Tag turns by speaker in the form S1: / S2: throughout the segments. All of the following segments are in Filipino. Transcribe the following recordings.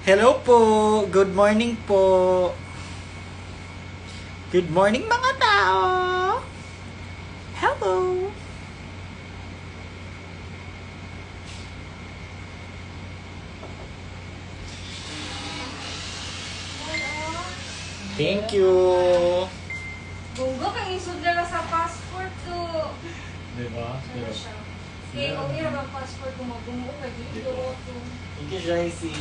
S1: Hello po! Good morning po! Good morning mga tao! Hello! Thank you!
S2: Bunggo kang isud na sa passport to.
S1: Diba?
S2: Ano siya? Okay, okay na ba ang passport mo? Bunggo ka dito.
S1: Thank you, Joycey!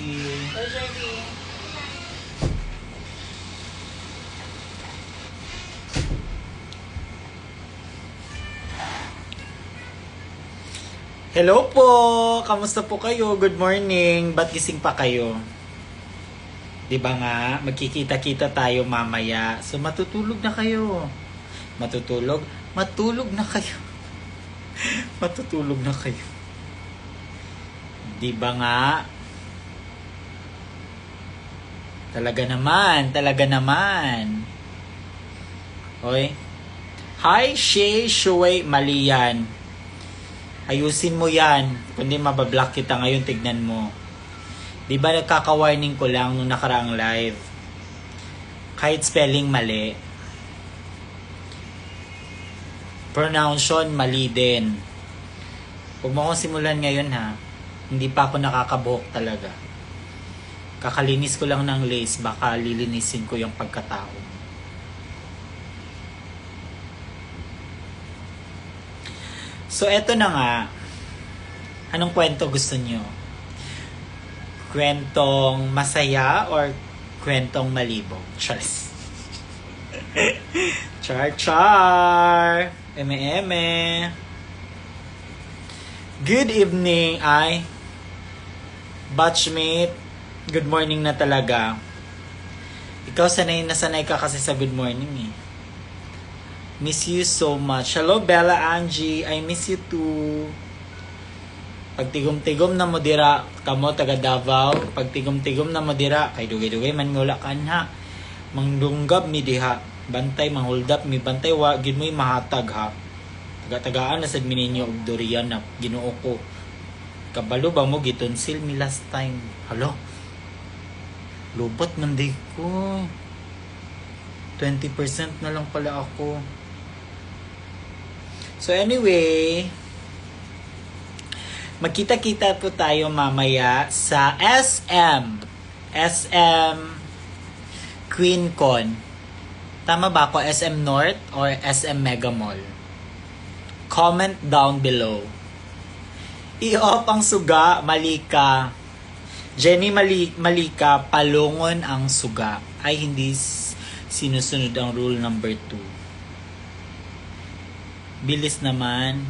S1: Hello po! Kamusta po kayo? Good morning! Ba't gising pa kayo? Diba nga, magkikita-kita tayo mamaya. So matutulog na kayo. Matutulog? Matulog na kayo. Matutulog na kayo. Diba nga? Talaga naman. Oy. Hi, Shay, Shuwei, mali yan. Ayusin mo yan. Kundi mabablock kita ngayon, tignan mo. Di ba nagkaka-warning ko lang nung nakaraang live? Kahit spelling mali. Pronunciation mali din. Huwag mo akong simulan ngayon ha. Hindi pa ako nakakabuhok talaga. Kakalinis ko lang ng lace. Baka lilinisin ko yung pagkatao. So, eto na nga. Anong kwento gusto nyo? Kwentong masaya or kwentong malibog? Charis. Char. Eme. Good evening, ay. Batchmate. Good morning na talaga. Ikaw sanay ka kasi sa good morning eh. Miss you so much. Hello, Bella Angie. I miss you too. Pagtigom-tigom na mo dira, kamo taga Davao. Pagtigom-tigom na mo dira, kay dugay-dugay man ngula kanha. Mangdunggab mi diha. Bantay, manghuldap mi bantay, wa gid mo'y mahatag ha. Taga-tagaan na sad mi ninyo og durian na Ginoo ko. Kabalo ba mo gitonsil mi last time? Halo. Lubot man di ko. 20% na lang pala ako. So anyway, magkita-kita po tayo mamaya sa SM QueenCon. Tama ba ako? SM North or SM Mega Mall? Comment down below. I-off ang suga, Malika. Jenny Malika, palungon ang suga. Ay hindi sinusunod ang rule number 2. Bilis naman.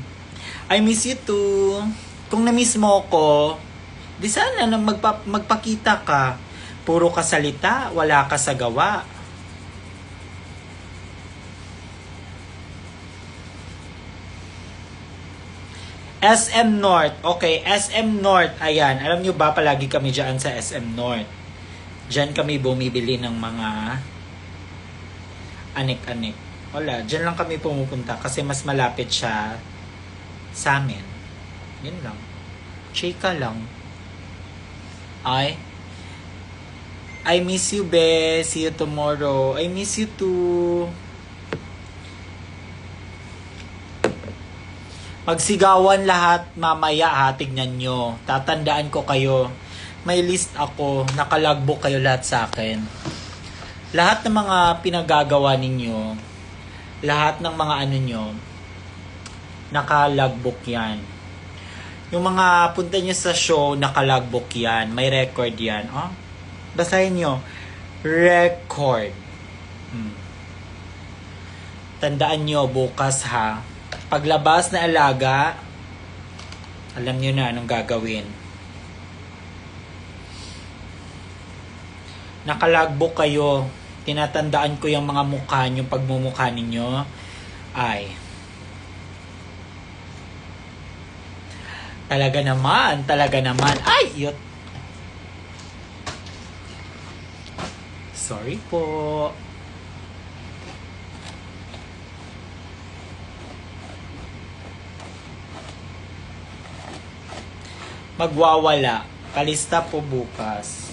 S1: I miss you too. Kung na-miss mo ko, di sana na magpakita ka. Puro ka salita, wala ka sa gawa. SM North. Okay, SM North. Ayan, alam nyo ba, palagi kami dyan sa SM North. Dyan kami bumibili ng mga anik-anik. Wala, dyan lang kami pumupunta kasi mas malapit siya sa amin. Yun lang. Chika lang. I miss you, be. See you tomorrow. I miss you too. Magsigawan lahat mamaya ha, tignan nyo. Tatandaan ko kayo. May list ako. Nakalagbook kayo lahat sa akin. Lahat ng mga pinagagawa ninyo, lahat ng mga ano nyo, nakalagbook yan. Yung mga punta nyo sa show, nakalagbook yan. May record yan. Oh? Basahin nyo. Record. Tandaan nyo bukas ha. Paglabas na alaga, alam nyo na anong gagawin. Nakalagbook kayo. Tinatandaan ko yung mga mukha nyo, pagmumukha ninyo. Ay. Talaga naman. Ay, yut. Sorry po. Magwawala. Kalista po bukas.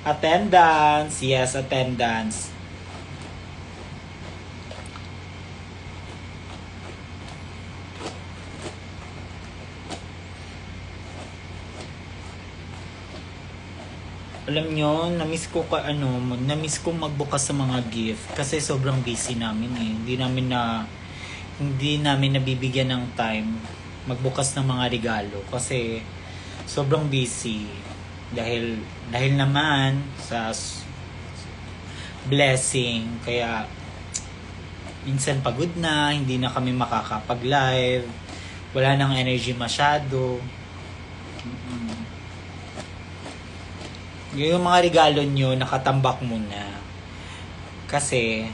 S1: Attendance. Yes, attendance. Alam nyo, na-miss ko magbukas sa mga gift kasi sobrang busy namin eh. Hindi namin nabibigyan ng time magbukas ng mga regalo kasi sobrang busy dahil naman sa blessing, kaya minsan pagod na, hindi na kami makakapag-live, wala nang energy masyado. Yung mga regalo nyo, nakatambak muna. Kasi,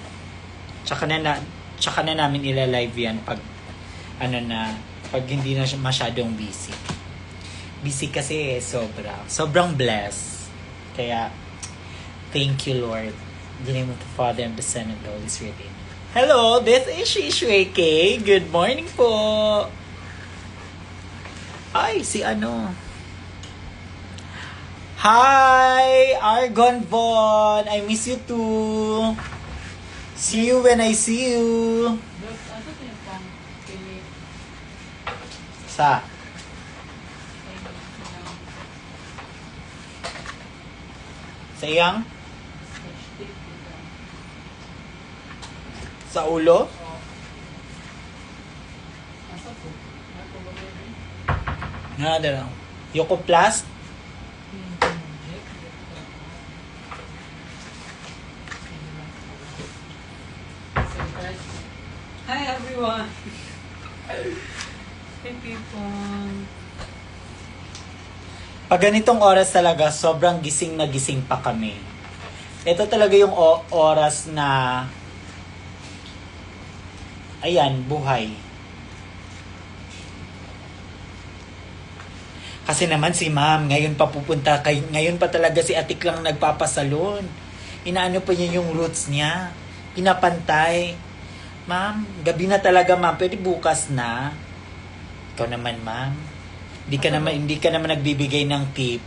S1: tsaka na namin ila-live yan pag hindi na masyadong busy. Busy kasi sobrang blessed. Kaya, thank you Lord. In the name of the Father and the Son and the Holy Spirit. Amen. Hello, this is Shishweke. Good morning po. Ay, si ano? Hi, Argon Von. I miss you too. See you when I see you. Sa? Sa iyang? Sa ulo? Nga daw. Yokoplast?
S3: Hi everyone! Hey people!
S1: Pag ganitong oras talaga, sobrang gising na gising pa kami. Ito talaga yung oras na ayan, buhay. Kasi naman si ma'am, ngayon pa talaga si Atik lang nagpapasalon. Inaano pa niya yung roots niya. Pinapantay. Ma'am, gabi na talaga ma'am, pwede bukas na. Ikaw naman ma'am. Hindi ka naman nagbibigay ng tip.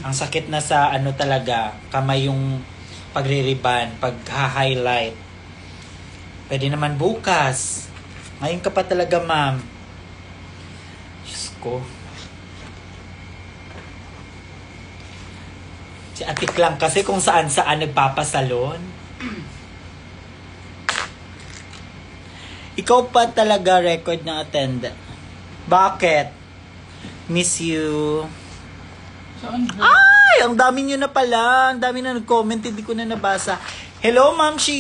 S1: Ang sakit na sa talaga, kamay yung pagre-ribbon, pag-highlight. Pwede naman bukas. Ngayon ka pa talaga ma'am. Diyos ko. Si Atik lang kasi kung saan-saan nagpapasalon. Ikaw pa talaga record ng attendance. Bakit? Miss you. Ay! Ang dami nyo na pala. Ang dami na nag-comment. Hindi ko na nabasa. Hello, Ma'am Shi!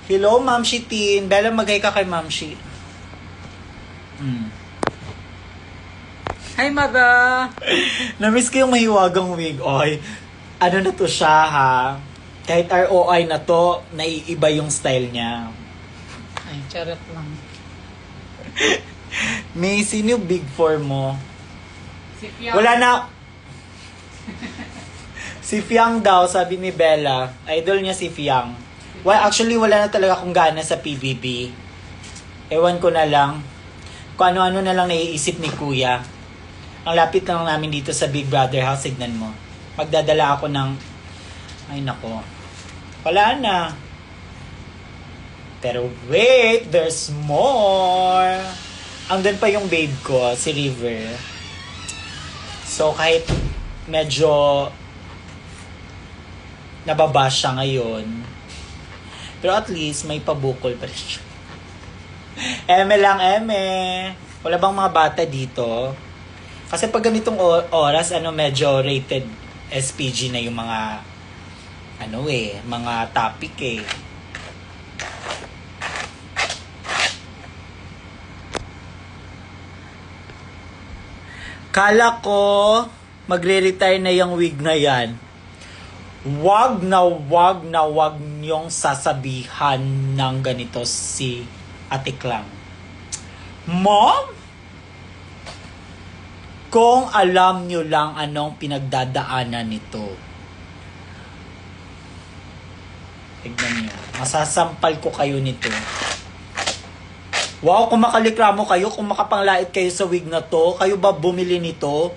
S1: Hello, Ma'am Shi Tin. Bella, mag-hi ka kay Ma'am Shi.
S3: Hi mother!
S1: Namiss ko yung mahiwagang wig. Oy, ano na to siya ha? Kahit ROI na to, naiiba yung style niya.
S3: Ay, charot lang.
S1: May sino yung big four mo?
S3: Si Piang.
S1: Wala na. Si Fiang daw, sabi ni Bella. Idol niya si Fiang. Well, actually, wala na talaga akong gana sa PBB. Ewan ko na lang. Kung ano-ano na lang naiisip ni Kuya. Ang lapit lang namin dito sa Big Brother House. Signan mo. Magdadala ako ng... Ay, nako. Wala na. Pero wait, there's more. Andun pa yung babe ko, si River. So, kahit medyo nababash siya ngayon, pero at least may pabukol pa rin siya. Eme lang, eme. Wala bang mga bata dito? Kasi pag ganitong oras, medyo rated SPG na yung mga, mga topic eh. Kala ko, magre-retire na yung wig na yan. Wag niyong sasabihan ng ganito si Atik lang. Mom? Kung alam nyo lang anong pinagdadaanan nito. Tignan nyo. Masasampal ko kayo nito. Wow, kung makalikramo kayo, kung makapanglait kayo sa wig na to, kayo ba bumili nito?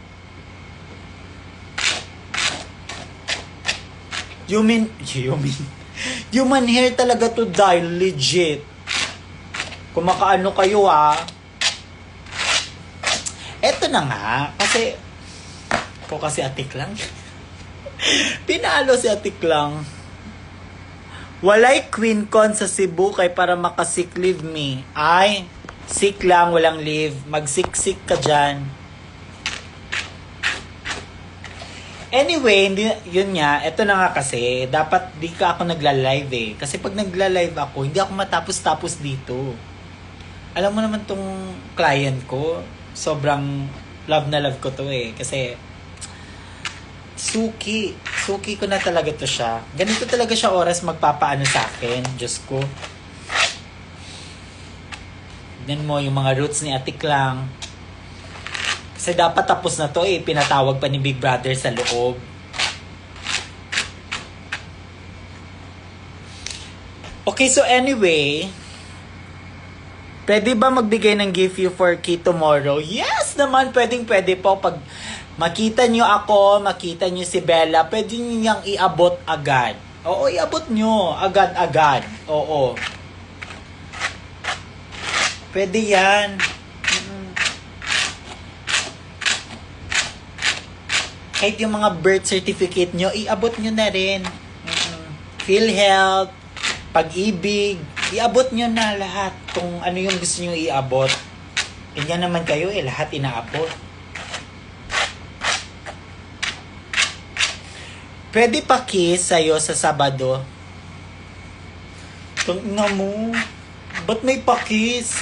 S1: Human hair talaga to dye, legit. Kung makaano kayo eto na nga, kasi atik lang. Pinalo si atik lang. Walay queen con sa Cebu kay para makasick leave me. Ay, sick lang, walang leave. Magsiksik ka dyan. Anyway, yun nga, eto na nga kasi, dapat di ka ako nagla-live eh. Kasi pag nagla-live ako, hindi ako matapos-tapos dito. Alam mo naman tong client ko, sobrang love na love ko to eh. Kasi, suki ko na talaga to siya. Ganito talaga siya oras magpapaano sa akin, Diyos ko. Tignan mo yung mga roots ni Atik lang. Kasi dapat tapos na to eh. Pinatawag pa ni Big Brother sa loob. Okay, so anyway, pwede ba magbigay ng gift you for key tomorrow? Yes naman, pwede po. Pag makita nyo ako, makita nyo si Bella, pwede nyo niyang iabot agad. Oo, iabot nyo. Agad-agad. Oo. Pwede yan. Kahit yung mga birth certificate nyo, iabot nyo na rin. PhilHealth, Pag-ibig, iabot nyo na lahat kung ano yung gusto nyo iabot. Ganyan naman kayo lahat inaabot. Pwede pa kiss sa'yo sa Sabado. Tangina mo, ba't may pa-kiss?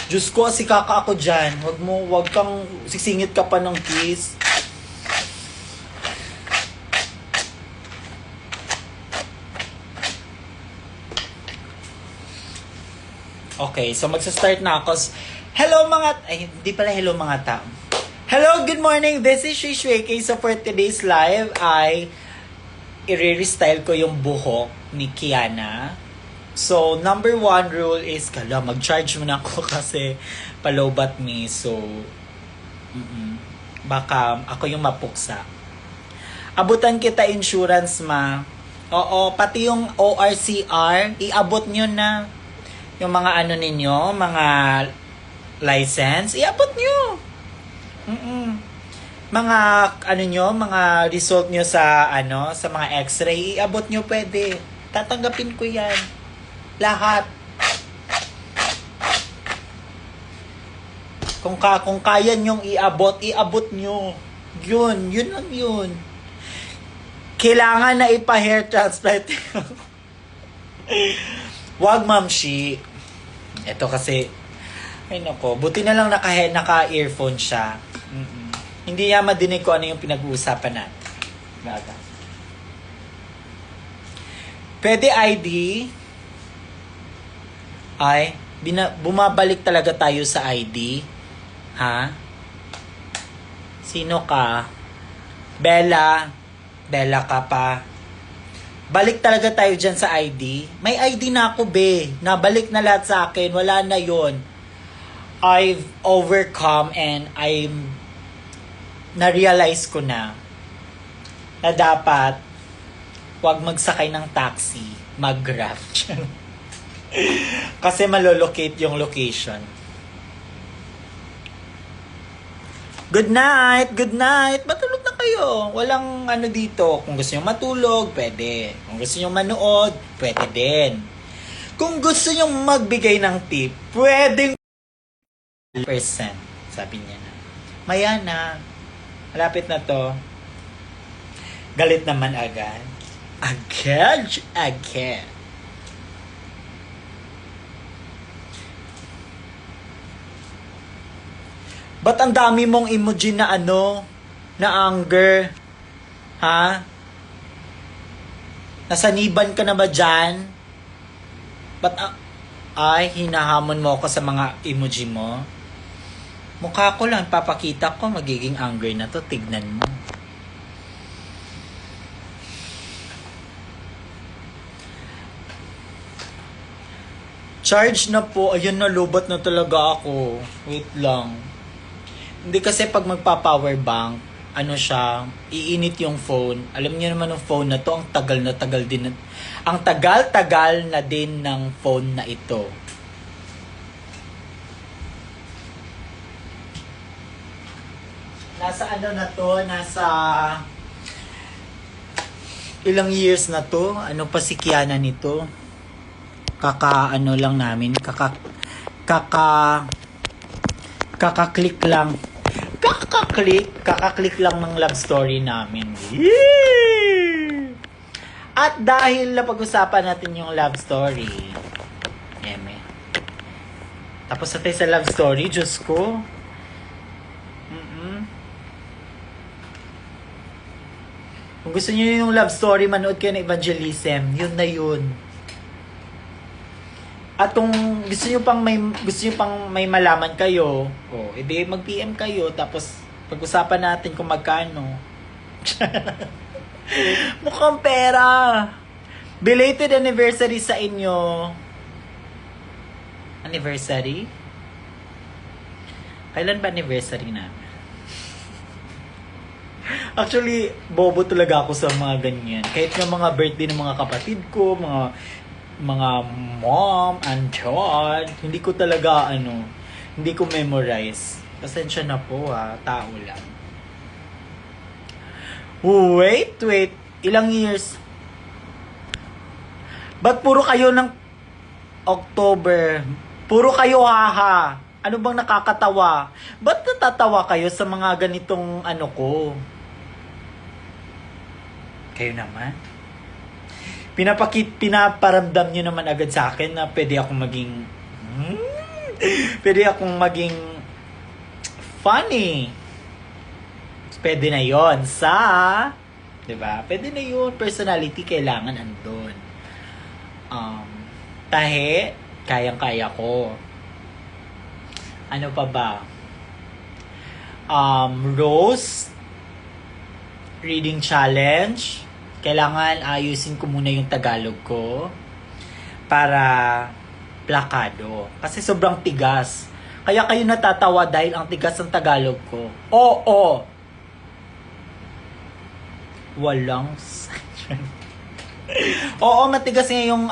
S1: Diyos ko, si kaka ako dyan. Wag kang sisingit ka pa ng kiss. Okay, so magsa-start na ako. Hello hindi pala hello mga tao. Hello, good morning. This is Shishweke. So for today's live ay i-restyle ko yung buhok ni Kiana. So number 1 rule is mag-charge muna ako kasi palobat me. So baka ako yung mapuksa. Abutan kita insurance Oo, pati yung ORCR, iabot nyo na. Yung mga ano ninyo, mga license, iabot nyo. Mga ano nyo, mga result nyo sa sa mga x-ray, iabot nyo pwede. Tatanggapin ko yan. Lahat. Kung kaya nyong iabot nyo. Yun lang yun. Kailangan na ipa-hair transplant. Wag, Ma'am Shi. Ito kasi, ay nako, buti na lang naka-earphone siya. Hindi niya madinig ko ano yung pinag-uusapan natin. Baga. Pwede ID. Ay, bumabalik talaga tayo sa ID. Ha? Sino ka? Bella ka pa. Balik talaga tayo dyan sa ID. May ID na ako, be. Nabalik na lahat sa akin. Wala na yon. I've overcome and na-realize ko na dapat wag magsakay ng taxi, mag-grab. Kasi malolocate yung location. Good night! Matulog na kayo. Walang dito. Kung gusto nyo matulog, pwede. Kung gusto nyo manood, pwede din. Kung gusto nyo magbigay ng tip, pwedeng percent. Sabi niya na. Maya na. Malapit na to. Galit naman agad. Agad. Ba't ang dami mong emoji na na anger? Ha? Nasaniban ka na ba dyan? Ba't hinahamon mo ako sa mga emoji mo? Mukha ko lang, papakita ko, magiging angry na to. Tignan mo. Charge na po. Ayun, nalubat na talaga ako. Wait lang. Hindi kasi pag magpa-power bank, ano siya, iinit yung phone. Alam niyo naman yung phone na to, ang tagal na tagal din. Ang tagal-tagal na din ng phone na ito. Nasa ano na to, nasa ilang years na to. Ano pa si Kiana nito? Ano lang namin, kakaklik lang. Kakaklik lang ng love story namin. Yee! At dahil napag-usapan natin yung love story, eme. Tapos na tayo sa love story, Diyos ko. Kung gusto niyo yung love story, manood kayo ng Evangelism. Yun na yun. At kung gusto niyo pang may malaman kayo, edi mag-PM kayo tapos pag-usapan natin kung magkano. Mukhang pera. Belated anniversary sa inyo. Anniversary? Kailan ba anniversary namin? Actually, bobo talaga ako sa mga ganyan. Kahit yung mga birthday ng mga kapatid ko, mga mom and dad, hindi ko talaga hindi ko memorize. Pasensya na po tao lang. Wait, ilang years? Ba't puro kayo ng October? Puro kayo haha. Ano bang nakakatawa? Ba't natatawa kayo sa mga ganitong ko? Kayo naman? Pinaparamdam nyo naman agad sa akin na pwede akong maging funny. Pwede na yon sa, diba? Pwede na yun. Personality kailangan andun. Tahe, kayang-kaya ko. Ano pa ba? Rose, reading challenge. Kailangan ayusin ko muna yung Tagalog ko para plakado. Kasi sobrang tigas. Kaya kayo natatawa dahil ang tigas ng Tagalog ko. Oo. Walang Oo, matigas nga yung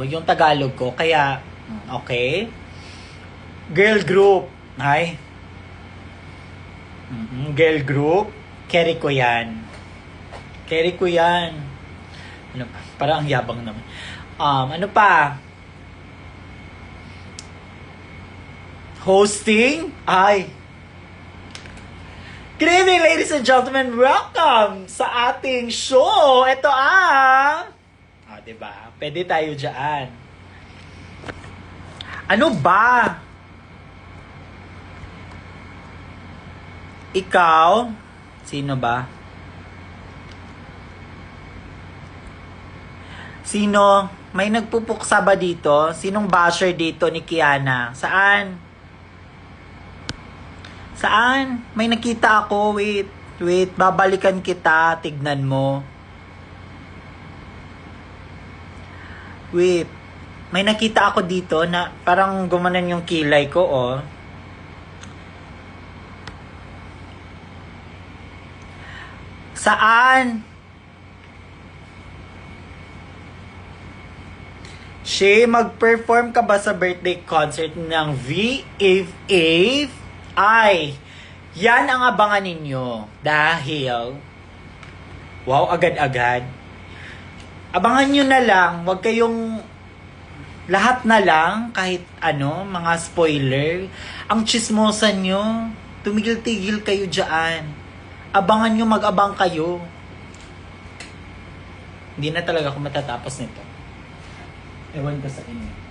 S1: yung Tagalog ko. Kaya, okay. Girl group. Hi. Girl group. Carry ko yan. Ano pa? Parang ang yabang naman. Ano pa? Hosting? Ay. Good evening, ladies and gentlemen. Welcome sa ating show. Ito diba? Pwede tayo dyan. Ano ba? Ikaw? Sino ba? Sino? May nagpupuksa ba dito? Sinong basher dito ni Kiana? Saan? Saan? May nakita ako. Wait. Babalikan kita. Tignan mo. Wait. May nakita ako dito na parang gumanan yung kilay ko, oh. Saan? Shay, mag-perform ka ba sa birthday concert ng VFF? Ay, yan ang abangan ninyo. Dahil, wow, agad-agad. Abangan nyo na lang, wag kayong lahat na lang, kahit mga spoiler. Ang chismosa nyo, tumigil-tigil kayo dyan. Abangan nyo, mag-abang kayo. Hindi na talaga ako matatapos nito. Ewan ko sa inyo.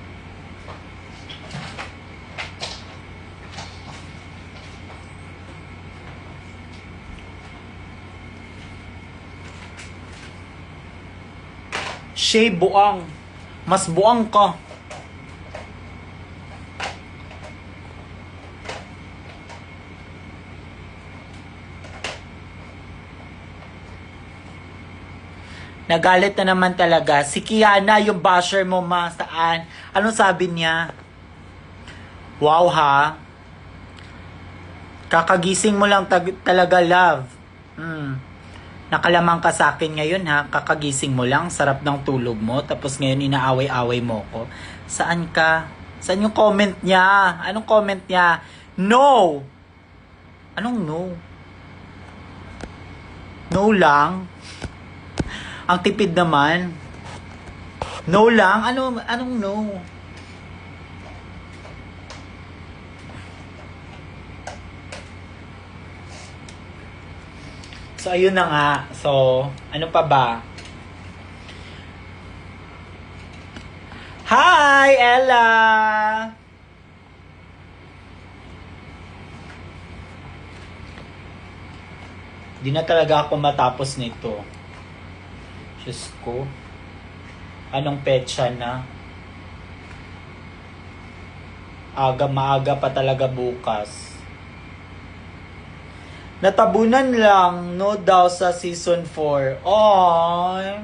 S1: Shay, buang. Mas buang ka. Nagalit na naman talaga. Si Kiana, yung basher mo, saan? Anong sabi niya? Wow, ha? Kakagising mo lang talaga, love. Nakalamang ka sa akin ngayon ha, kakagising mo lang, sarap ng tulog mo, tapos ngayon inaaway-away mo ko. Saan ka? Saan yung comment niya? Anong comment niya? No! Anong no? No lang? Ang tipid naman. No lang? Anong no? So, ayun na nga. So, ano pa ba? Hi, Ella! Di na talaga ako matapos nito. Diyos ko. Anong petsa na? Maaga pa talaga bukas. Natabunan lang, no daw sa season 4. Aww.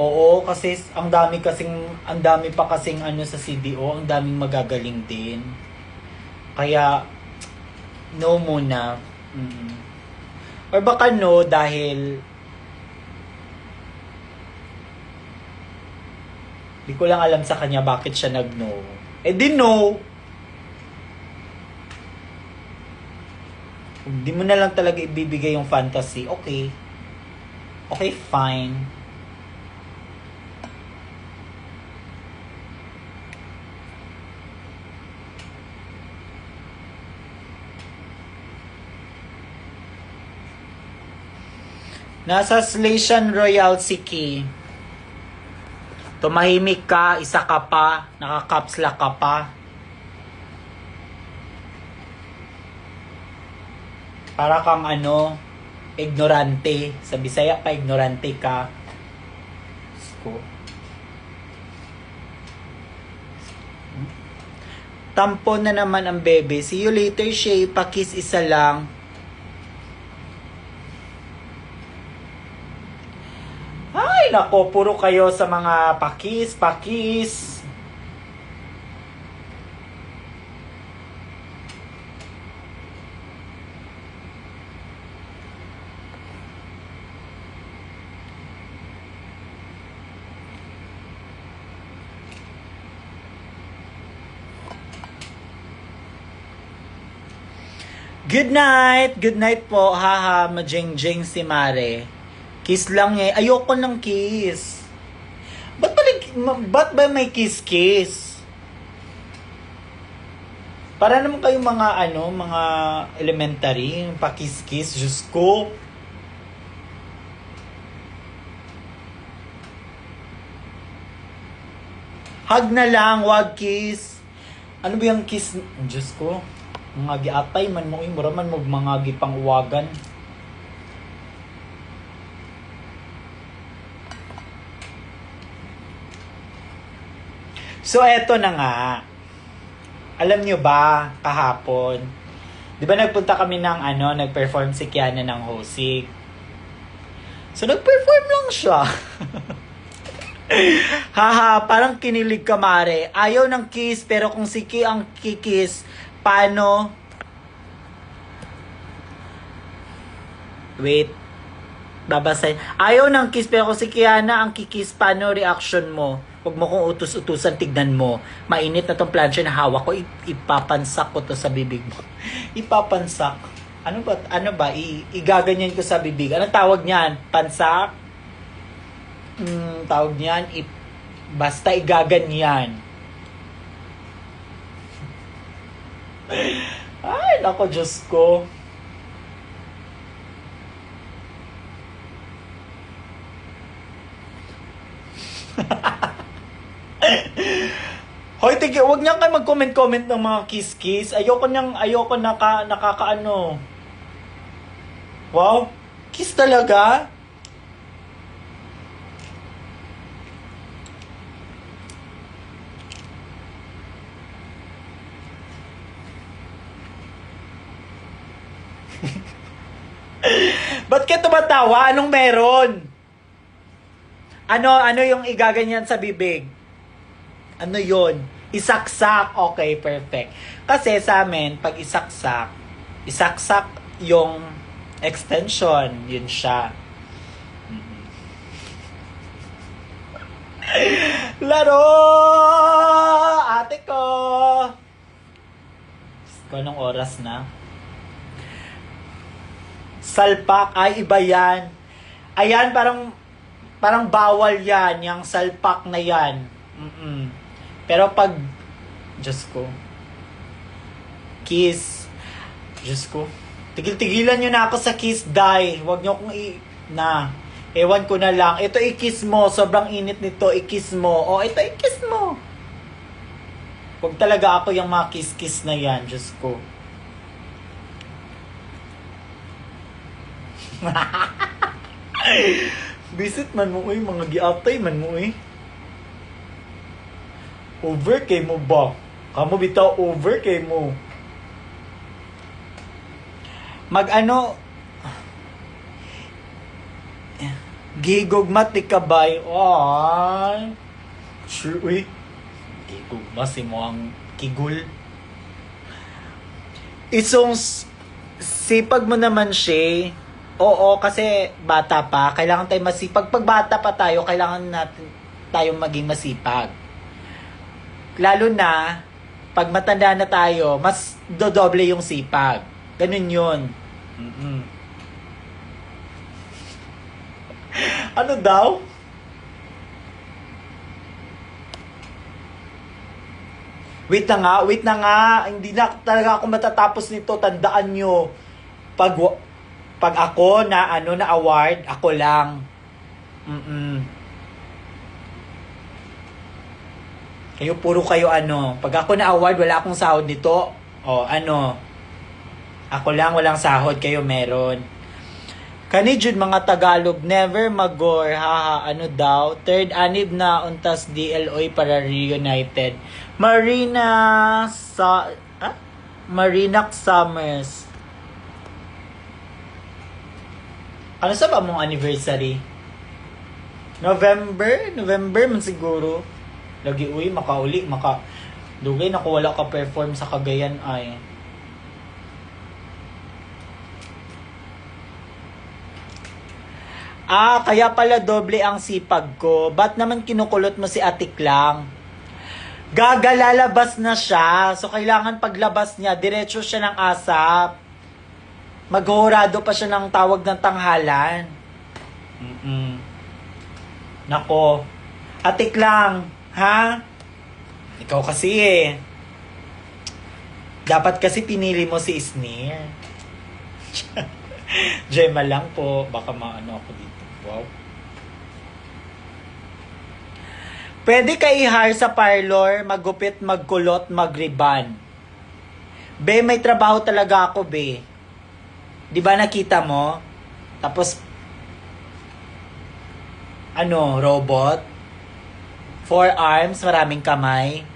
S1: Oo, kasi ang dami pa kasing ano sa CDO, ang daming magagaling din. Kaya no muna. Or baka no dahil di ko lang alam sa kanya bakit siya nag-no. Di no. Kung di mo na lang talaga ibibigay yung fantasy, okay. Okay, fine. Nasa Slation Royal Siki. Tumahimik ka, isa ka pa, nakakapsla ka pa. Para kang ignorante. Sa Bisaya pa, ignorante ka. Sko. Tampo na naman ang bebe. See you later, Shay. Pakis isa lang. Ay, nako, puro kayo sa mga pakis. Good night po, haha, majeng-jeng si Mare. Kiss lang niya. Ayoko ng kiss. Ba't ba may kiss? Para naman kayong mga elementary, pa-kiss-kiss, Diyos ko. Hug na lang, wag kiss. Ano ba yung kiss? Diyos ko. Mga giatay man mo, mura man mo mga gipang uwagan. So, eto na nga. Alam nyo ba, kahapon, di ba nagpunta kami nag-perform si Kiana ng Hosig. So, nag-perform lang siya. Haha, parang kinilig ka, Mare. Ayaw ng kiss, pero kung si Ki ang kikiss, paano? Wait. Babasahin. Ayaw ng kiss, pero kung si Kiana ang kikiss, paano reaction mo? Huwag mo kong utus-utusan, tignan mo. Mainit na tong plancha na hawak ko, ipapansak ko to sa bibig mo. Ipapansak. Ano ba? Igaganyan ko sa bibig. Anong tawag niyan? Pansak? Tawag niyan, basta igaganyan. Ay, nako, Diyos ko. Hoy, tigil, wag niyan kayo mag-comment ng mga kiss-kiss. Ayoko nakakaano. Wow, kiss talaga? Ba't ka tumatawa? Anong meron? Ano yung igaganyan sa bibig? Ano yon? Isaksak. Okay, perfect. Kasi sa amin, pag isaksak, isaksak yung extension. Yun siya. Laro! Ate ko! Kung anong oras na? Salpak. Ay, iba yan. Ayan, parang bawal yan. Yung salpak na yan. Pero pag, Diyos ko, kiss, Diyos ko, tigil-tigilan nyo na ako sa kiss, die. Huwag nyo akong ewan ko na lang. Ito i-kiss mo. Sobrang init nito. I-kiss mo. O, ito i-kiss mo. Huwag talaga ako yung mga kiss-kiss na yan. Diyos ko. Bisit man mo uy. Mga giatay man mo uy. Over kay mo ba? Kamu bitaw over kay mo. Mag-ano, gigugmat ni kabay. Ay. Sure, uy. Gigugma si mo ang kigul. Isong sipag mo naman siya. Oo, kasi bata pa. Kailangan tayo masipag. Pag bata pa tayo, kailangan natin tayong maging masipag. Lalo na, pag matanda na tayo, mas dodoble yung sipag. Ganun yun. Ano daw? Wait na nga. Hindi na talaga ako matatapos nito. Tandaan nyo. Pag ako na award, ako lang. Kayo puro kayo Pag ako na award, wala akong sahod nito. O ako lang, walang sahod. Kayo meron. Kani jud mga Tagalog, never magor, haha, daw, third anib na untas DLOy para reunited. Marinac Summers. Ano sa ba mong anniversary? November man siguro. Lagi dugay na ko wala ka perform sa Cagayan ay. Kaya pala doble ang sipag ko. Ba't naman kinukulot mo si Atik lang? Lalabas na siya. So, kailangan paglabas niya, diretso siya ng asap. Maghurado pa siya ng tawag ng tanghalan. Nako. Atik lang. Ha? Ikaw kasi Dapat kasi pinili mo si Isnir. Gemma lang po. Baka maano ako dito. Wow. Pwede ka i-hire sa parlor, magupit, magkulot, magriban. Be, may trabaho talaga ako, be. Di ba nakita mo? Tapos, robot? 4 arms, maraming kamay.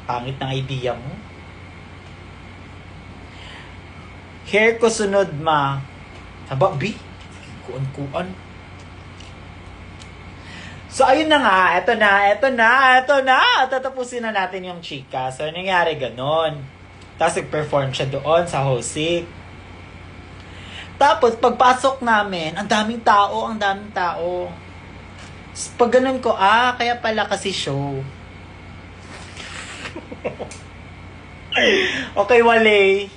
S1: Pangit ng idea mo. Hair ko sunod, ma. Haba, B? Kuan. So, ayun na nga. Eto na. Tatapusin na natin yung chika. So, nangyari ganon. Tapos, nag-perform siya doon sa Hosik. Tapos, pagpasok namin, ang daming tao. Pag ganun ko, kaya pala kasi show. Okay, wale.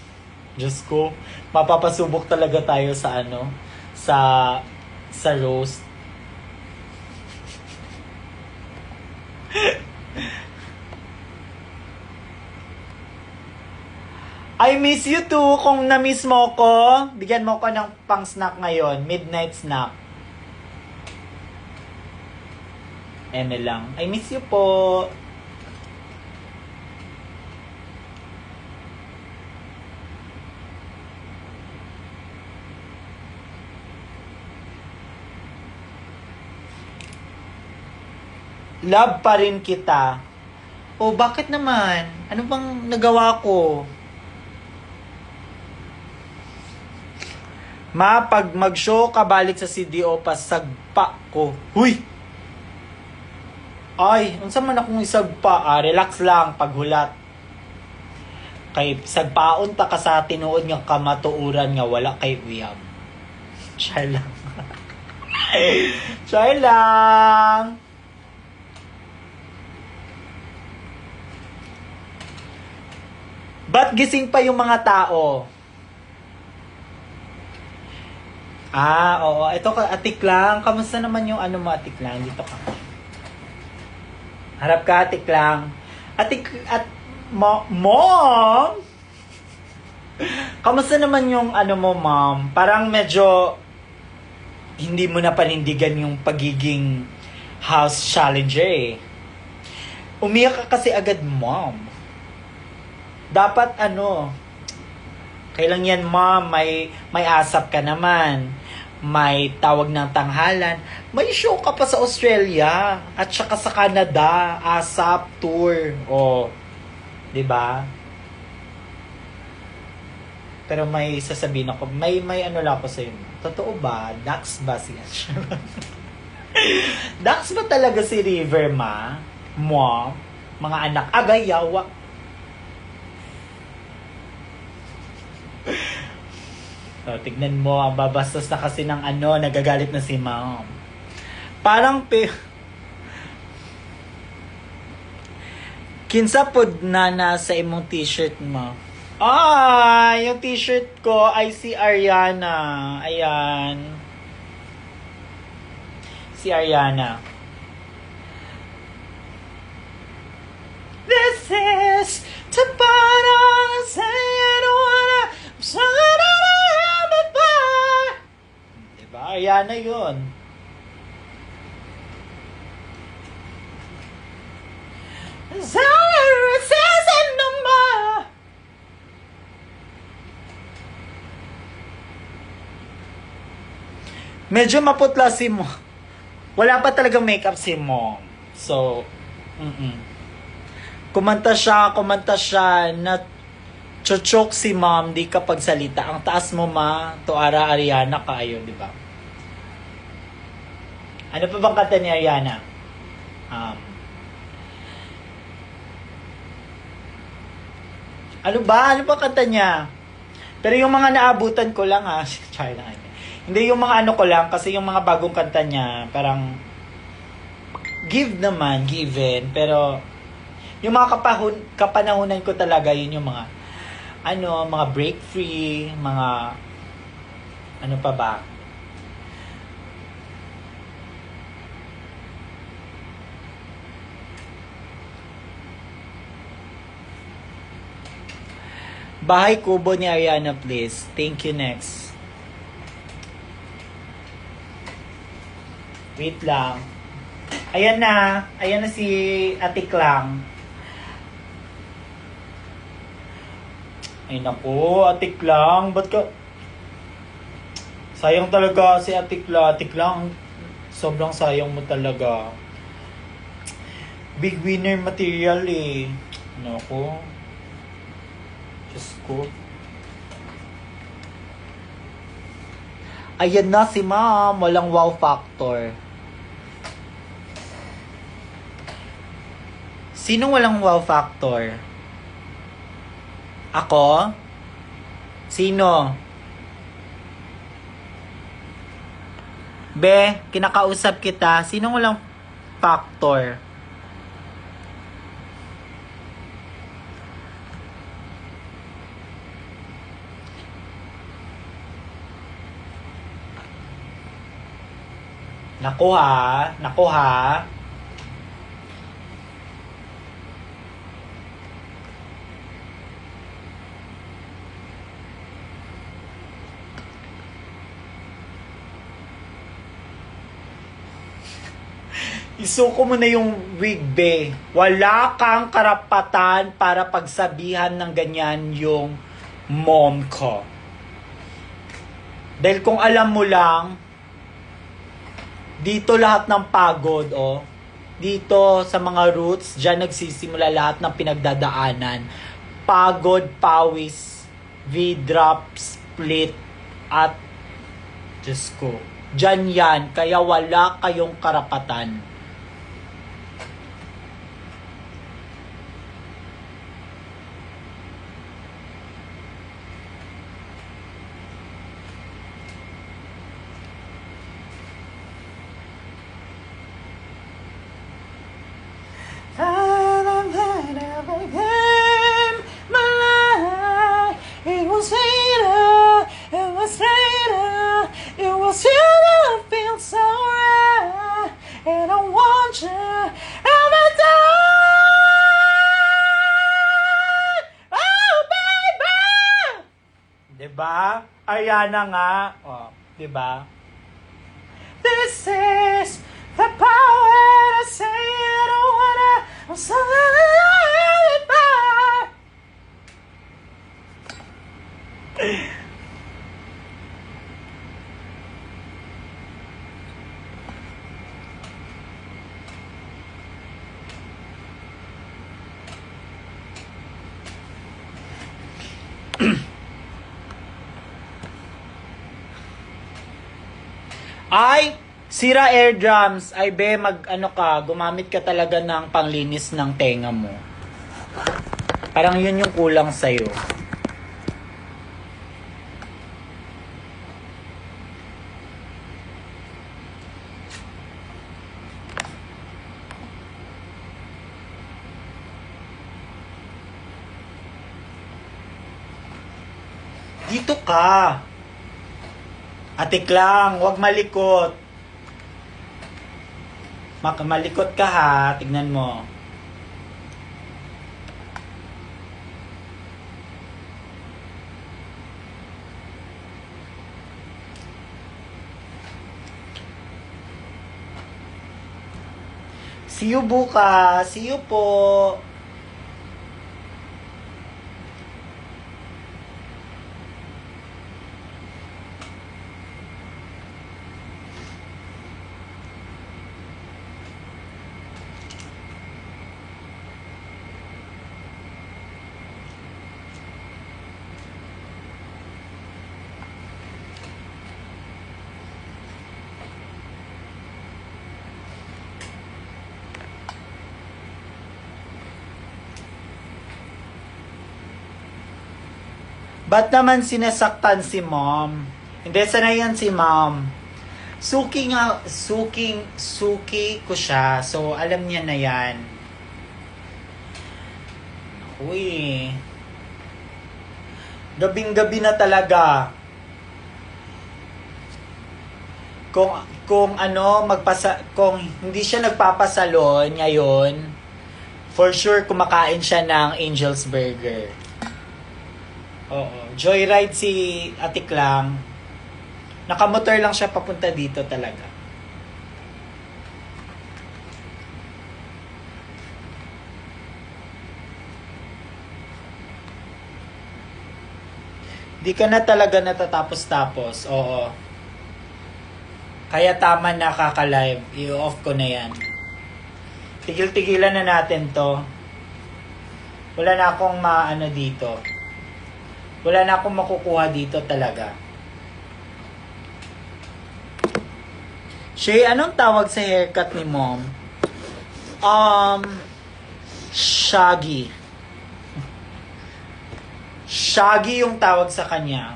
S1: Diyos ko, mapapasubok talaga tayo sa sa roast. I miss you too. Kung na-miss mo ko, bigyan mo ko ng pang-snack ngayon. Midnight snack. Eme lang. I miss you po. Love pa rin kita. O, bakit naman? Ano bang nagawa ko? Ma, pag mag-show ka balik sa CDO, pasagpa ko. Huy! Ay, unsa man akong isagpa, relax lang paghulat. Kay sagpaon ta ka sa tinuod nga kamatuoran nga wala kay uyab. Char lang. Char lang. Ba't gising pa yung mga tao? Oo. Ito ka, Atik lang. Kamusta naman yung ano mo, Atik lang? Dito ka. Harap ka, Atik lang. Mom? Kamusta naman yung ano mo, Mom? Parang medyo hindi mo na panindigan yung pagiging house challenger eh. Umiyak ka kasi agad, Mom. Dapat kailan yan, Mom, may asap ka naman. May tawag ng tanghalan. May show ka pa sa Australia at saka sa Canada, ASAP tour. Oh, 'di ba? Pero may sasabihin ako, may ano lang ako sa iyo. Totoo ba? Dax ba siya? Dax ba talaga si River, ma? Mo? Mga anak, agayawa. So, tignan mo, ang babastos na kasi ng nagagalit na si Mom. Parang kinsa pod na nasa imong t-shirt mo. Yung t-shirt ko ay si Ariana. Ayan. Si Ariana. This is the part I say I don't wanna diba? Ariana yun. Medyo maputla si Mom. Wala pa talagang makeup si Mom. So, kumanta siya na chochok si Mom, di ka pagsalita. Ang taas mo, ma. Tuara Ariana kayo, di ba? Ano pa bang kanta ni Ariana? Ano ba? Ano pa kanta niya? Pero yung mga naabutan ko lang, ha. China. Hindi yung mga ko lang, kasi yung mga bagong kanta niya, parang give naman, given. Pero yung mga kapanahunan ko talaga, yun yung mga mga break free, mga ano pa ba? Bahay Kubo ni Ariana, please. Thank you, next. Wait lang. Ayan na si Atik lang. Ay naku, Atik lang. Ba't ka... Sayang talaga si Atik lang. Atik lang, sobrang sayang mo talaga. Big winner material eh. Naku. Diyos ko. Ayan na si Mom. Walang wow factor. Sino walang wow factor? Ako? Sino? Be, kinakausap kita. Sino walang factor? Naku ha. Isuko mo na yung wig, be. Wala kang karapatan para pagsabihan ng ganyan yung mom ko. Dahil kung alam mo lang, dito lahat ng pagod, dito sa mga roots, dyan nagsisimula lahat ng pinagdadaanan. Pagod, pawis, V-drop, split, at Diyos ko. Dyan yan, kaya wala kayong karapatan. Ariana nga. Oh, di ba? This is the power to say I don't wanna. I'm sorry, bye. Ay, sira eardrums. Ay, be, gumamit ka talaga ng panglinis ng tenga mo. Parang yun yung kulang sa'yo. Dito ka. Atik lang, huwag malikot. Malikot ka ha, tignan mo. See you bukas. See you po. Ba't naman sinasaktan si mom? Hindi, sanay yan si mom. Suki ko siya. So, alam niya na yan. Uy. Gabing-gabi na talaga. Kung hindi siya nagpapasalon ngayon, for sure kumakain siya ng Angel's Burger. Oo. Joyride si Atik lang. Nakamotor lang siya papunta dito talaga. Di ka na talaga natatapos-tapos. Oo. Kaya tama na kaka-live. I-off ko na yan. Tigil-tigilan na natin to. Wala na akong maano dito. Wala na akong makukuha dito talaga. Shay, anong tawag sa haircut ni mom? Shaggy. Shaggy yung tawag sa kanya.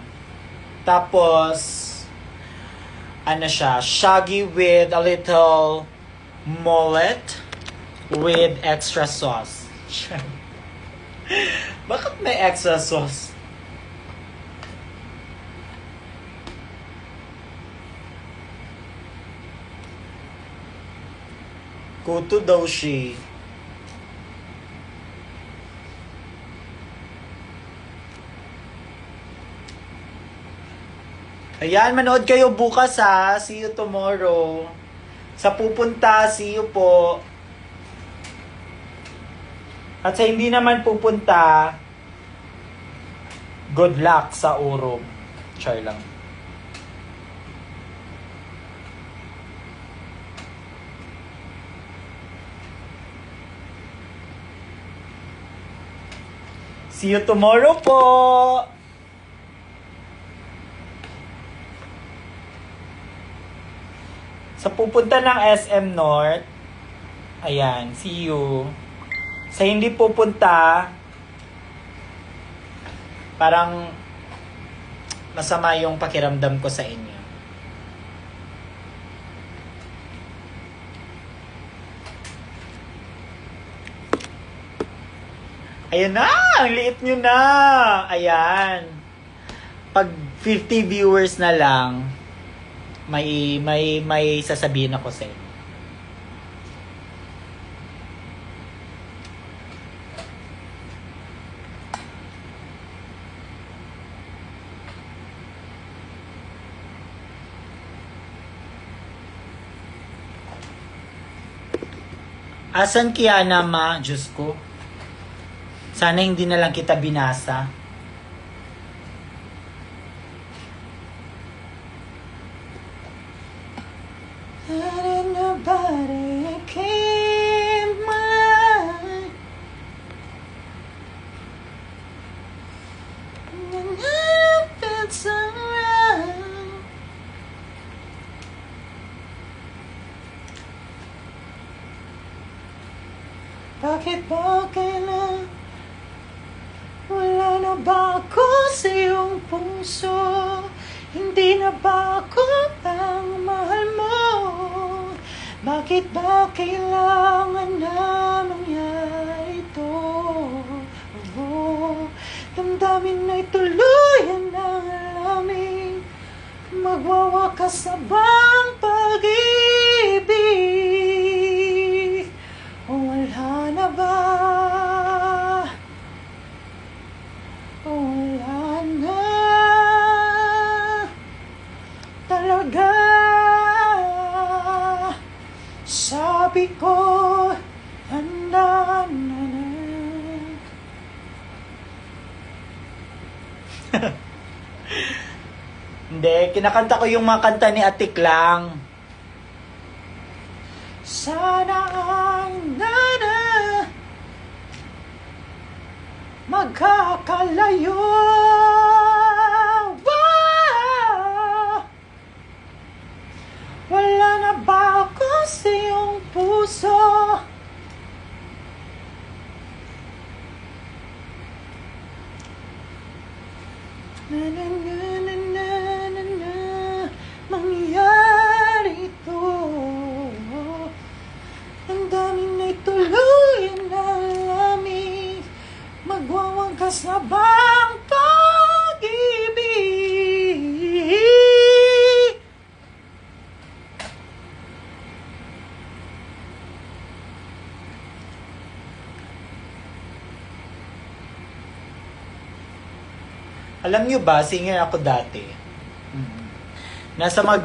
S1: Tapos, shaggy with a little mullet with extra sauce. Bakit may extra sauce? Kuto daw siya. Ayan, manood kayo bukas ha. See you tomorrow. Sa pupunta, see you po. At sa hindi naman pupunta, good luck sa urog. Char lang. See you tomorrow po! Sa pupunta ng SM North, ayan, see you. Sa hindi pupunta, parang masama yung pakiramdam ko sa inyo. Ayan na! Ang liit nyo na! Ayan. Pag 50 viewers na lang, may sasabihin ako sa inyo. Asan Kiana, ma? Diyos ko. Sana hindi na lang kita binasa. And nobody came mine. And I felt so wrong. Bakit ba kailan wala na ba ako sa iyong puso? Hindi na ba ako ang mahal mo? Bakit ba kailangan na mangyari ito? Oh, damdamin na'y tuluyan ng alaming magwawakas na bang pag-ibig? O wala na ba? O wala na talaga? Sabi ko, handa na na. Hindi, kinakanta ko yung mga kanta ni Atik lang. Sana ang nana magkakalayo. Wow! Wala na ba ako sa iyong puso? Na na na na na na na mangyari ito. Ang dami na'y tuluyan na lamig. Magwawagas na bang pag-ibig? Alam nyo ba, singer ako dati. Nasa mga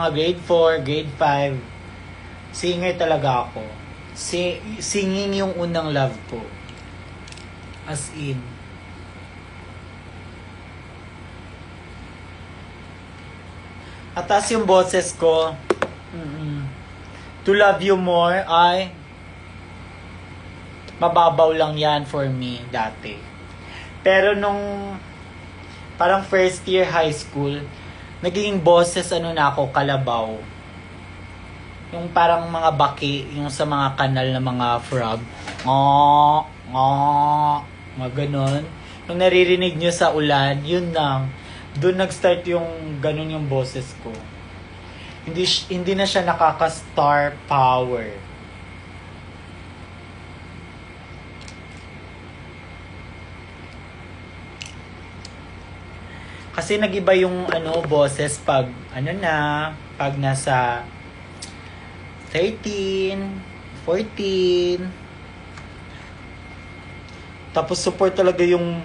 S1: grade 4, grade 5, singer talaga ako. Singing yung unang love ko. As in. Atas yung boses ko. To love you more ay mababaw lang yan for me dati. Pero nung parang first year high school, naging boses na ako, kalabaw. Yung parang mga baki, yung sa mga kanal na mga frog. Mga ganon. Yung naririnig nyo sa ulan, yun lang. Doon nag-start yung ganon yung boses ko. Hindi na siya nakaka-star power. Kasi nagiba yung boses pag pag nasa 13, 14. Tapos support talaga yung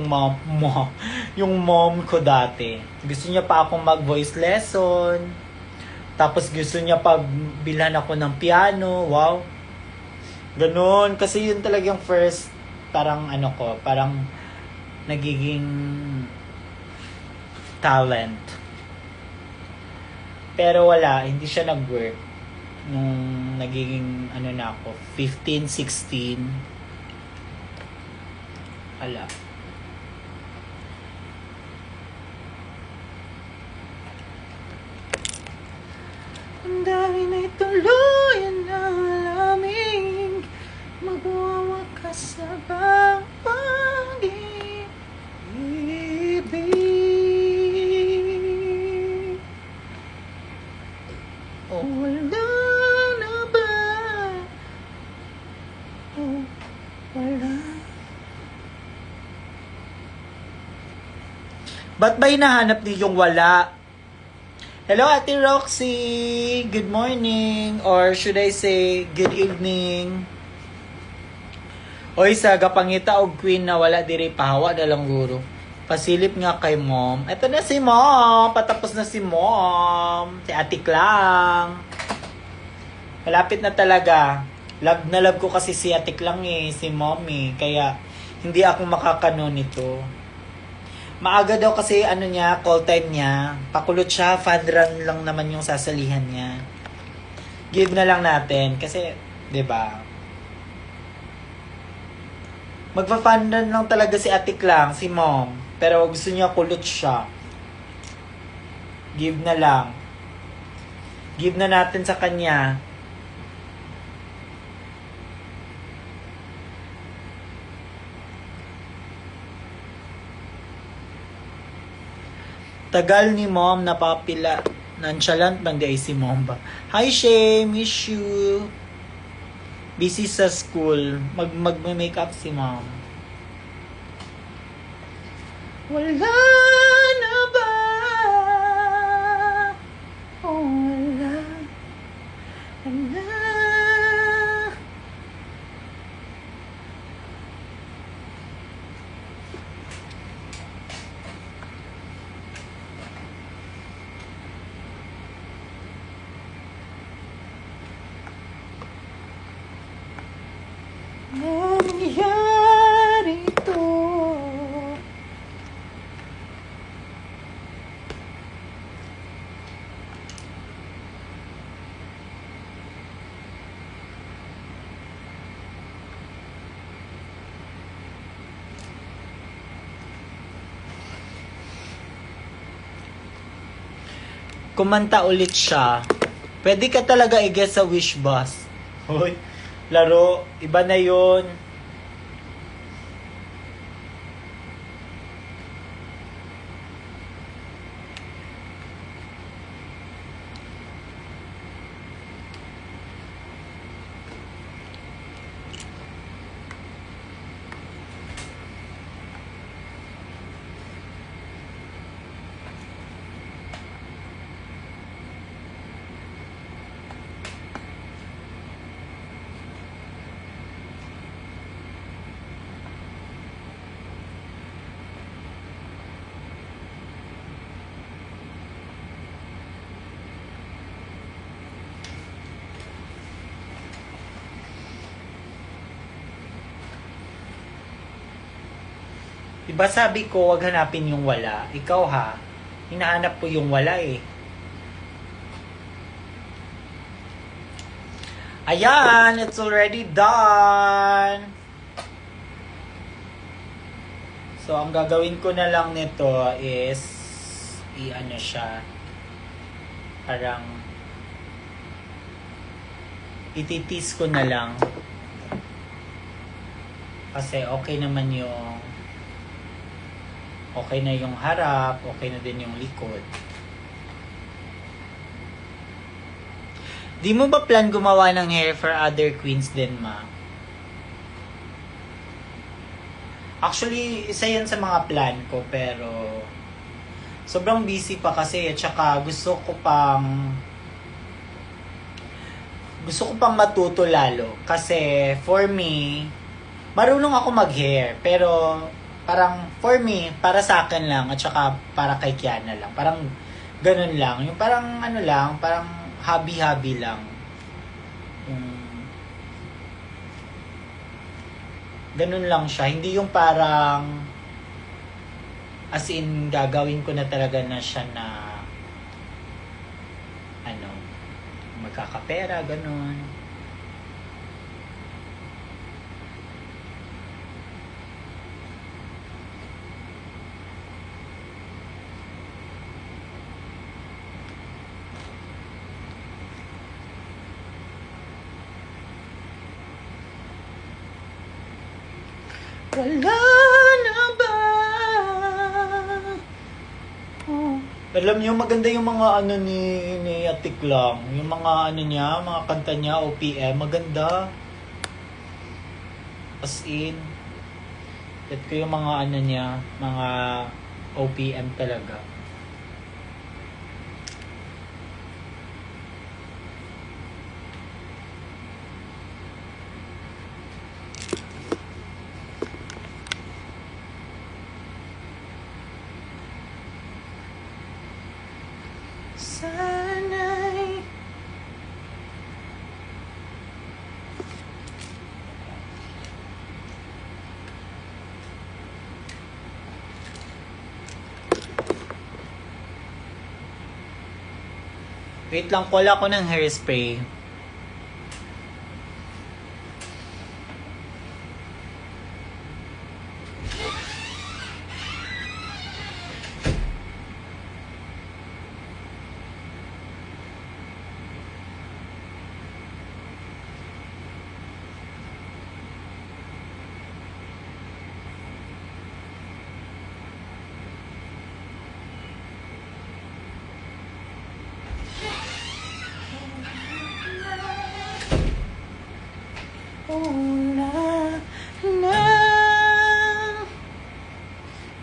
S1: mom mo, yung mom ko dati. Gusto niya pa akong mag-voice lesson. Tapos gusto niya pagbilhan ako ng piano. Wow. Ganun. Kasi yun talagang first, parang parang nagiging talent. Pero wala, hindi siya nag-work. Nung nagiging, na ako, 15, 16. Wala. Ang dami na ituluyan ng lamig. Magwawakas na bang pag-ibig? O wala na ba? O wala. Ba't ba hinahanap niyo yung wala? Hello, Ate Roxy! Good morning! Or should I say, good evening? Oy, sa gapangita og queen na wala diri pahawa na lang guro. Pasilip nga kay mom. Ito na si mom! Patapos na si mom! Si Atik lang! Malapit na talaga. Love na love ko kasi si Atik lang eh, si Mommy. Kaya hindi ako makakano nito. Maaga daw kasi ano niya, call time niya. Pakulot siya, fan run lang naman yung sasalihan niya. Give na lang natin kasi, 'di ba? Magpa-fan run lang talaga si Atik lang, si Mom. Pero gusto niya kulot siya. Give na lang. Give na natin sa kanya. Tagal ni Mom napapila. Nonchalant bang di ay si Mom ba? Hi Shay, miss you. Busy sa school. Mag-makeup si Mom. Wala na ba? Oh, wala. Wala. Nangyari to. Kumanta ulit siya. Pwede ka talaga i-guess sa Wish Bus. Hoy, laro, iba na yun. Diba sabi ko, wag hanapin yung wala. Ikaw ha, hinahanap ko yung wala eh. Ayan, it's already done. So, ang gagawin ko na lang nito is i-ano siya. Parang ititis ko na lang. Kasi okay naman yung okay na yung harap, okay na din yung likod. Di mo ba plan gumawa ng hair for other queens din, ma? Actually, isa yan sa mga plan ko, pero sobrang busy pa kasi at saka gusto ko pang matuto lalo. Kasi for me, marunong ako mag-hair, pero parang for me, para sa akin lang at saka para kay Kiana lang. Parang ganun lang. Yung parang ano lang, parang hobby-hobby lang. Ganun lang siya. Hindi yung parang as in gagawin ko na talaga na siya na ano, magkakapera, ganun. Wala na ba? Oh. Alam niyo, maganda yung mga ano ni Atik lang. Yung mga ano niya, mga kanta niya, OPM, maganda. As in, get ko yung mga ano niya, mga OPM talaga. Sana'y Wait lang, wala ko ng hairspray.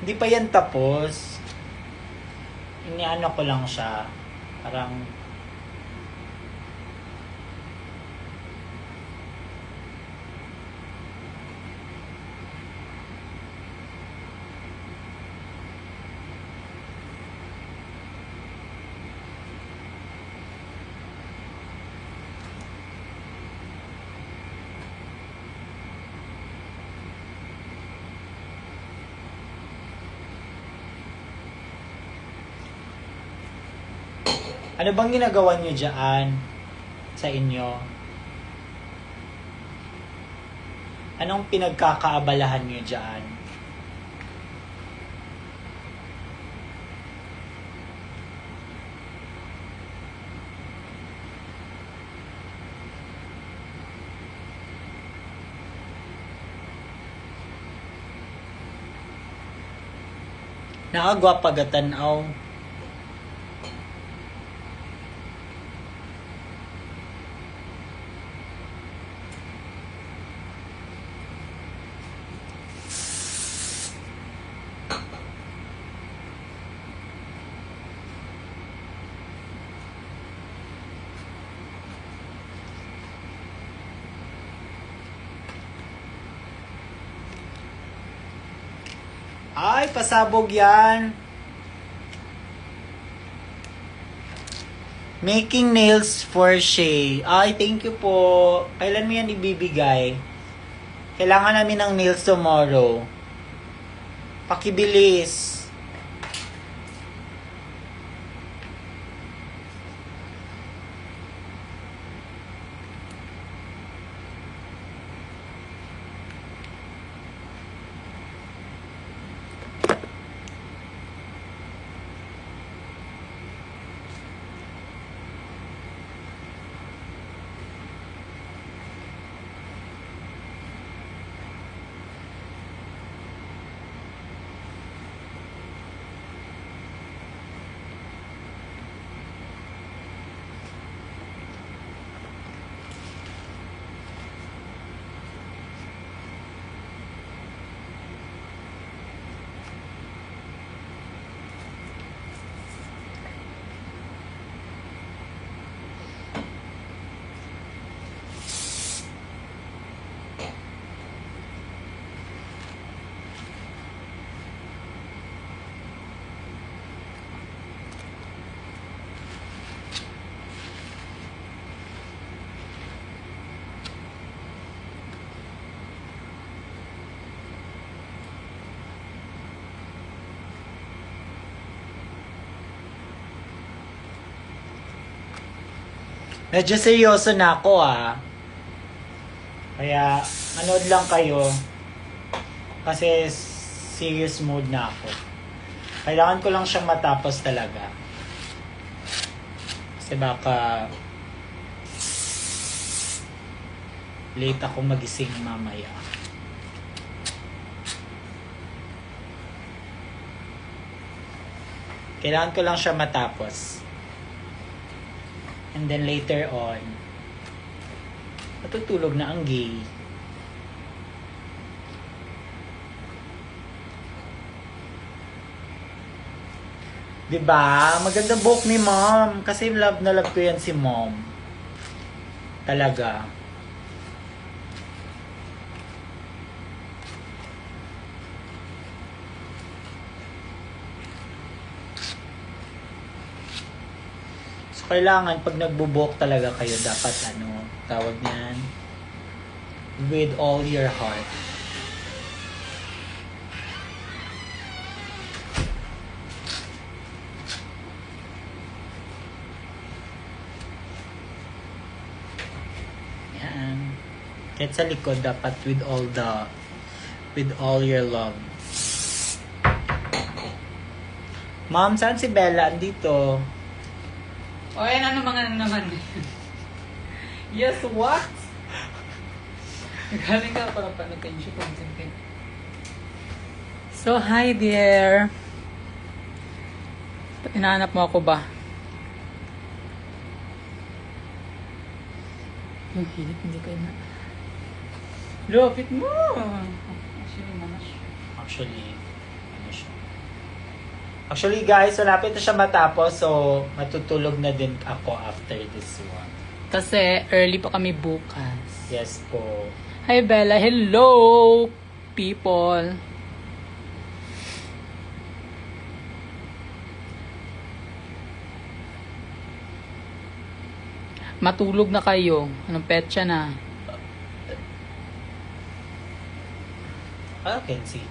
S1: Hindi pa yan tapos. Iniano ko lang siya. Parang ano bang ginagawa niyo dyan sa inyo? Anong pinagkakaabalahan niyo dyan? Nakagwapa gatanaw. Ay, pasabog yan. Making nails for Shay. Ay, thank you po. Kailan mo yan ibibigay? Kailangan namin ng nails tomorrow. Pakibilis. Medyo seryoso na ako Kaya, manood lang kayo. Kasi serious mood na ako. Kailangan ko lang siyang matapos talaga. Kasi baka late ako magising mamaya. Kailangan ko lang siya matapos. And then later on, matutulog na ang gay. Diba? Maganda book ni mom. Kasi love na love ko yan si mom. Talaga. So, kailangan pag nagbo-book talaga kayo, dapat tawag niyan, with all your heart. Kahit sa likod, dapat with all your love. Ma'am, saan si Bella? Andito.
S3: O, yan ano mga naman. Yes, what? Galing ka para pa-attention content. So, hi dear. Hinahanap mo ako ba? Yung hilit, hindi ko ina. Lupit mo! Actually, manas.
S1: Actually, guys, malapit na siya matapos. So, matutulog na din ako after this one.
S3: Kasi early pa kami bukas.
S1: Yes po.
S3: Hi Bella, hello people. Matulog na kayo. Anong petsa na?
S1: I can see.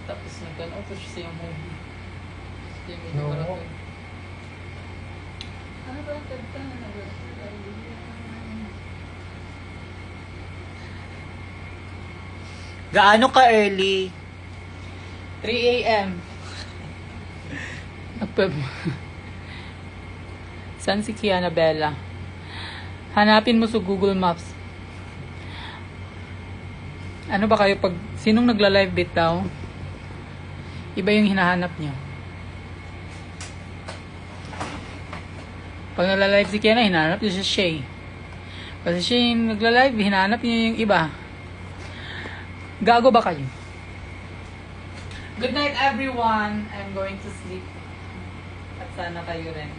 S3: Tapos nagkano to siya yung movie.
S1: No.
S3: Ano ba ang kanta?
S1: Gaano ka early?
S3: 3 a.m. Saan si Kiana Bella? Hanapin mo sa Google Maps. Ano ba kayo pag... Sinong nagla-live bit daw? Iba yung hinahanap niyo. Pag nagla-live si Kiana, hinahanap niyo si Shay. Kasi Shay yung nagla-live, hinahanap niyo yung iba. Gago ba kayo? Good night everyone. I'm going to sleep. At sana kayo rin.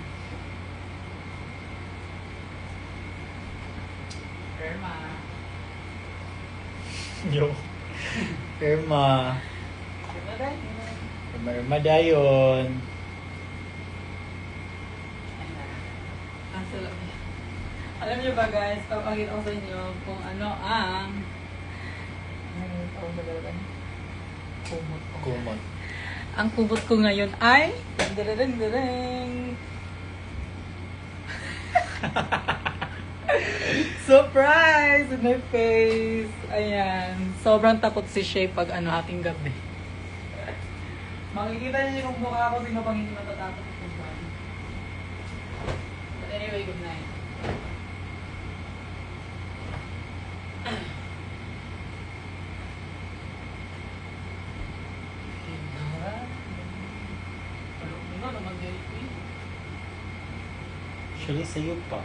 S3: Irma.
S1: Yo. Irma.
S3: Irma dahil.
S1: Irma dayon.
S3: Alam niyo ba guys, papakita ko sa inyo kung ano ang kumot ko.
S1: Kumot.
S3: Ang kumot ko ngayon ay dararang. Surprise in my face. Ayan. Sobrang takot si Shay pag ating gabi. Makikita niyo yung mukha ko, sino pang hindi matatakot ito. But anyway, good night.
S1: Actually, sa'yo pa.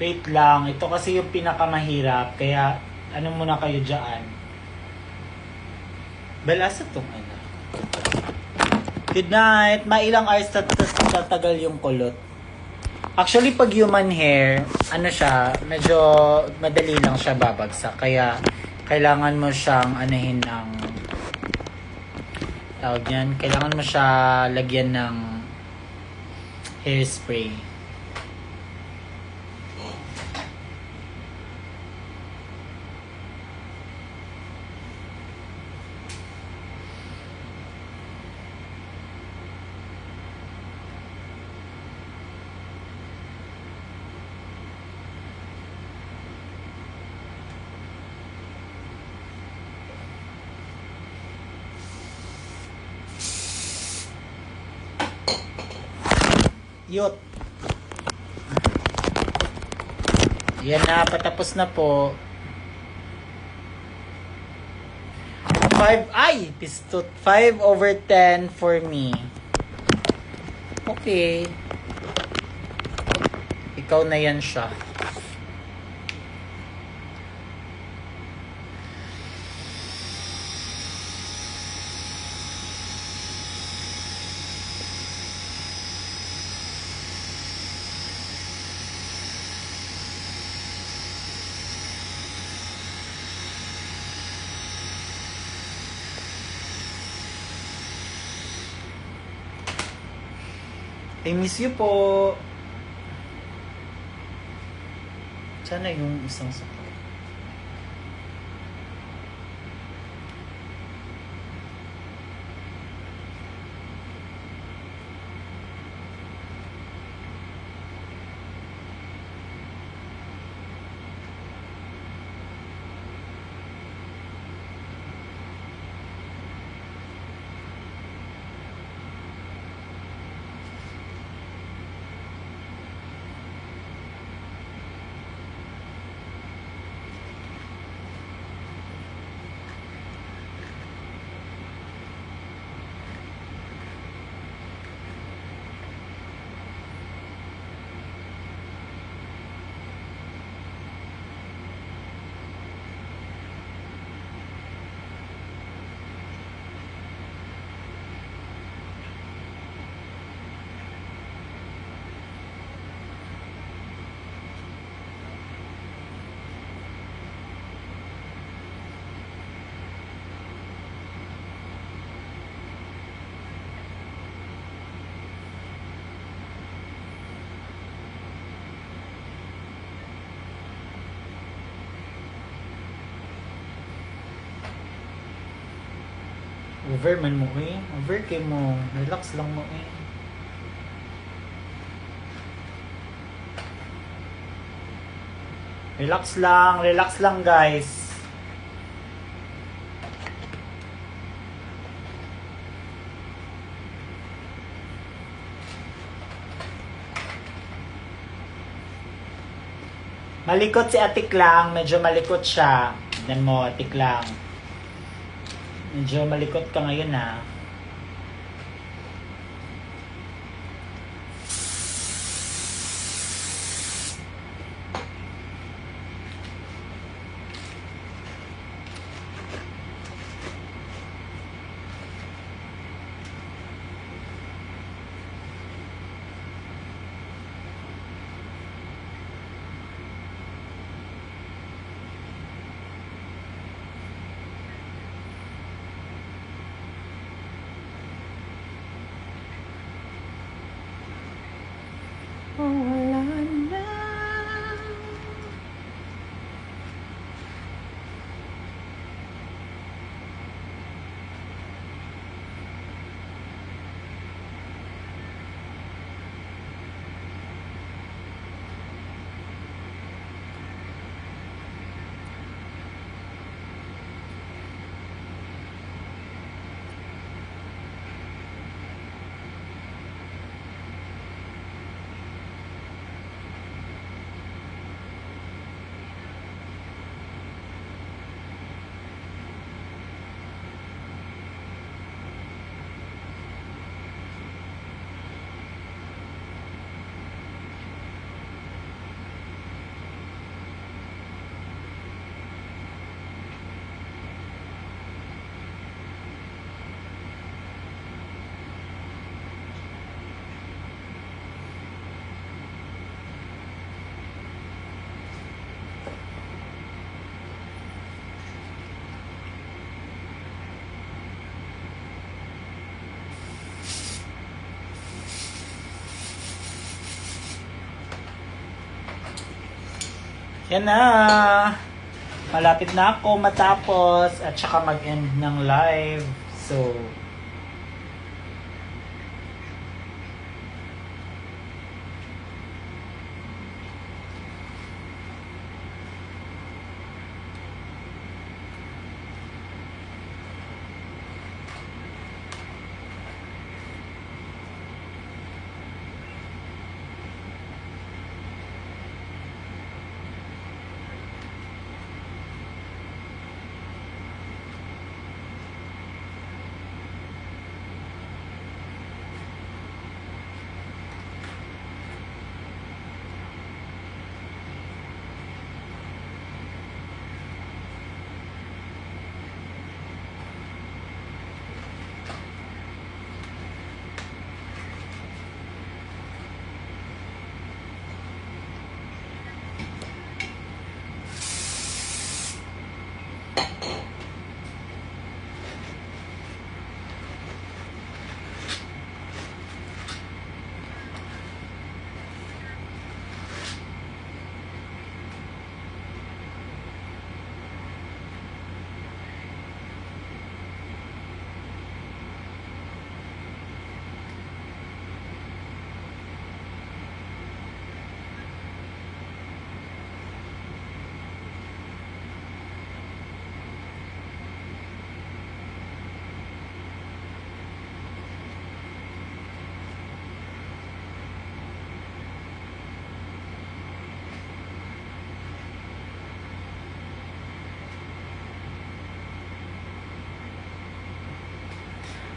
S1: Wait lang, ito kasi yung pinakamahirap, kaya ano muna kayo dyan? Balasa tong ano. Good night! Mailang hours tatagal yung kulot. Actually, pag human hair, ano siya, medyo madali lang siya babagsak. Kaya, kailangan mo siyang anuhin ng tawag yan, kailangan mo siya lagyan ng hairspray. Yut. Yan na, patapos na po. 5, ay! Pistot. 5/10 for me. Okay. Ikaw na yan siya. I miss you po. Sana yung isang sakit. Over man mo eh. Over kay mo. Relax lang mo eh. Relax lang guys. Malikot si Atik lang, medyo malikot siya. Tignan mo, Atik lang. Medyo malikot ka ngayon ha. Wala na. Yan na. Malapit na ako matapos at saka mag-end ng live. So,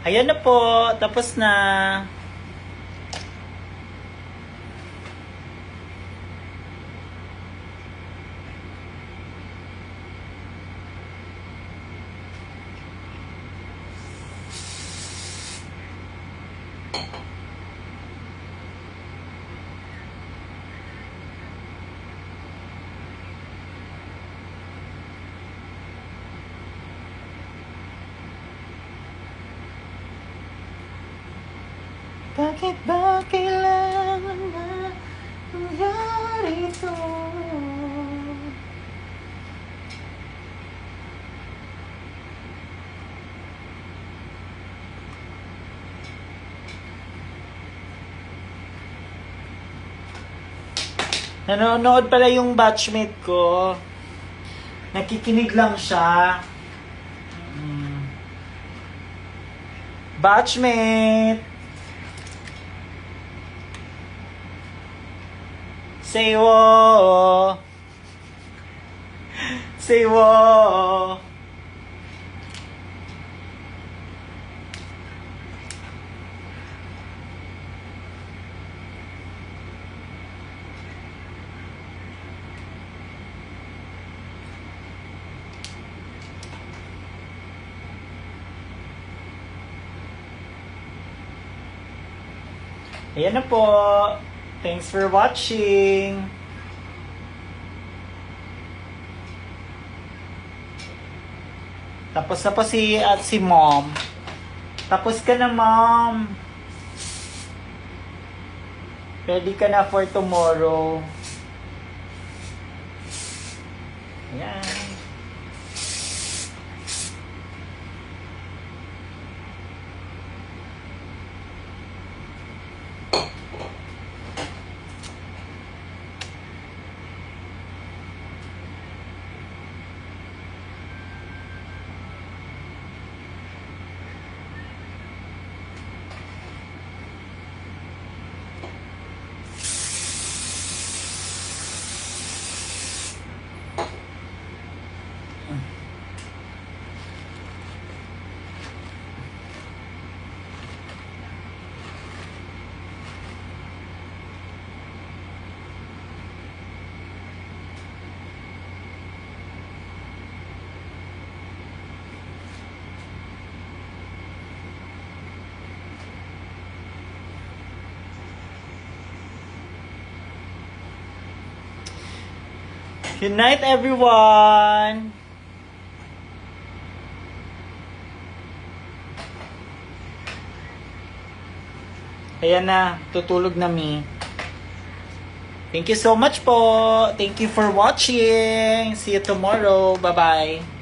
S1: Ayan na po. Tapos na. Bakit ba kailangan na nangyari ito? Nanonood pala yung batchmate ko. Nakikinig lang siya. Batchmate! Say wo! Say wo! Ayan na po. Thanks for watching. Tapos na po si mom. Tapos ka na, mom. Ready ka na for tomorrow. Ayan. Good night, everyone! Ayan na, tutulog na mi. Thank you so much po. Thank you for watching. See you tomorrow. Bye-bye.